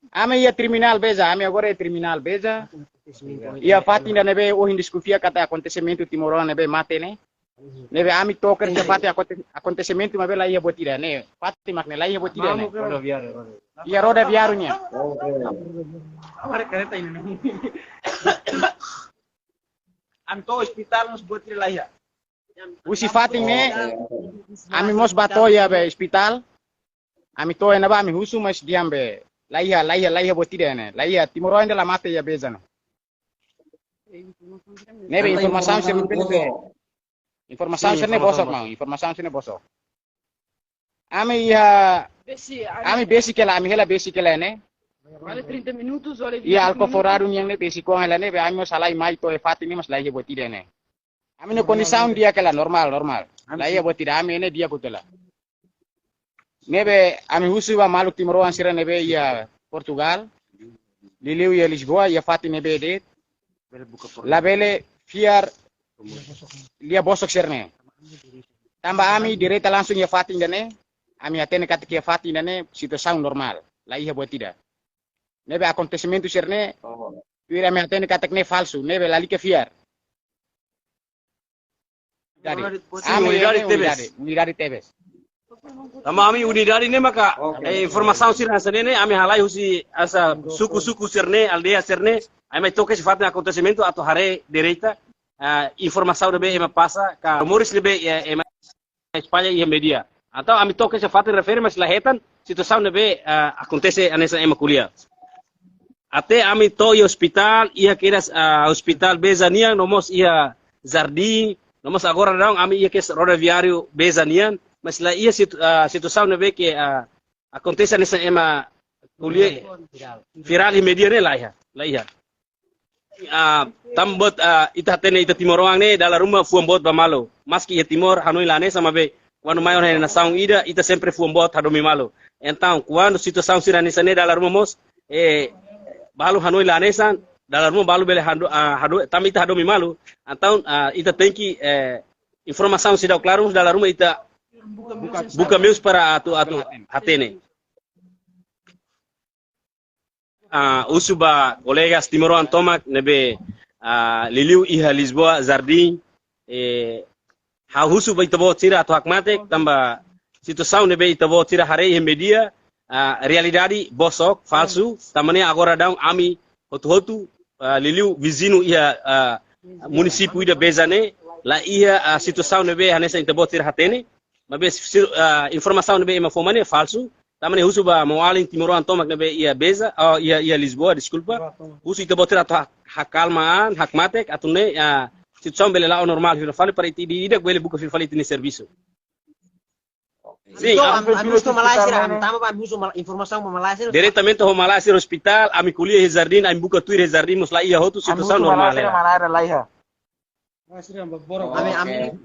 Ame ia criminal beza, ame agora é criminal beza. Ia fati ainda nebe o indiscutia kata acontecimento timorão nebe mate né. Nebe ami toker se fati acontecimento mas bela ia botira né. Fati makne la ia botira né. Ia roda viarunya. Agora kereta ini né. Anto hospital nos botira la ia. Usi fati né. Ami mos batoya be hospital. Ami to na ba ami husu mas diambe. Laiha botira né. Laiha timorão ainda la mate ia beza né. Nebe informação se bebe. Informação sini bosok mau, informação sini bosok. Ami basic lah, ami hela basic lah ne. Vale 30 minutos olha. Ia alcoforado yang ne basic ko hela ne, ami salai mai to fati ni mas lai buat tidak ne. Ami no kondisi dia kala normal. Lai buat tidak ami ne dia kutela. Nebe ami husu wa maluk timoro ansira nebe ia Portugal. Liliu ia Lisboa ia fati nebe det. La bele fiar lia bosok serne. Tambah ami direta langsung ya fati dane. Ami atene kata kia fati dane situasi normal. La ia buat tidak. Nebe acontecimento serne. Tuira ami atene kata ne falso. Nebe lali ke fiar. Jadi, unidade Tebes. Tama ami unidade ne maka informação sirna sene ami halai husi asa suku serne aldea serne. Aí toca esse fato de acontecimento atau hari direita informação debe ema passa ka rumores debe ema espalha e media atau ami toca esse fato refere mas lahetan situação debe acontece nessa ema kuliah até ami to e hospital ia kiras hospital bezania nomos ia jardim nomos agora não ami ia que rodoviário bezanian mas lá ia situação debe que acontece nessa ema kuliah viral e media ne lah ya tambot ita tene ita timoroang ne dalam rumah fuambot bamalo maski ia timor hanoi lane sama be quando maior na saung ida ita sempre fuambot hadomi malo então quando situação sirane sane dalam rumah mos balu hanoi lane san dalam rumah balu bele hado tam ita hadomi malo então ita tem que informação se dá claro dalam rumah ita buka meus para atu hatene usuba colegas timoroan tomak nebe Liliu iha Lisboa Jardim usuba itabo tira atau hakmatek tamba situação nebe itabo tira hari media realidade bosok falso tamane agora daun ami hotu Liliu vizinho iha município ida bezane la iha situação nebe hanesa itabo tira hatene mas informação nebe ema fomane falso tamane husuba mawalin timoroan tomak nebe ia beza ia Lisboa desculpa husu ita botir atau hakalmaan hakmatek atau ne situação bele lá normal fale para iti ida bele buka fale ini serviço sim amisto Malaysia tama ba amisto informação Malaysia diretamente ho Malaysia hospital ami kuliah jardim ami buka tuir jardim mus la ia hotu situação normal ami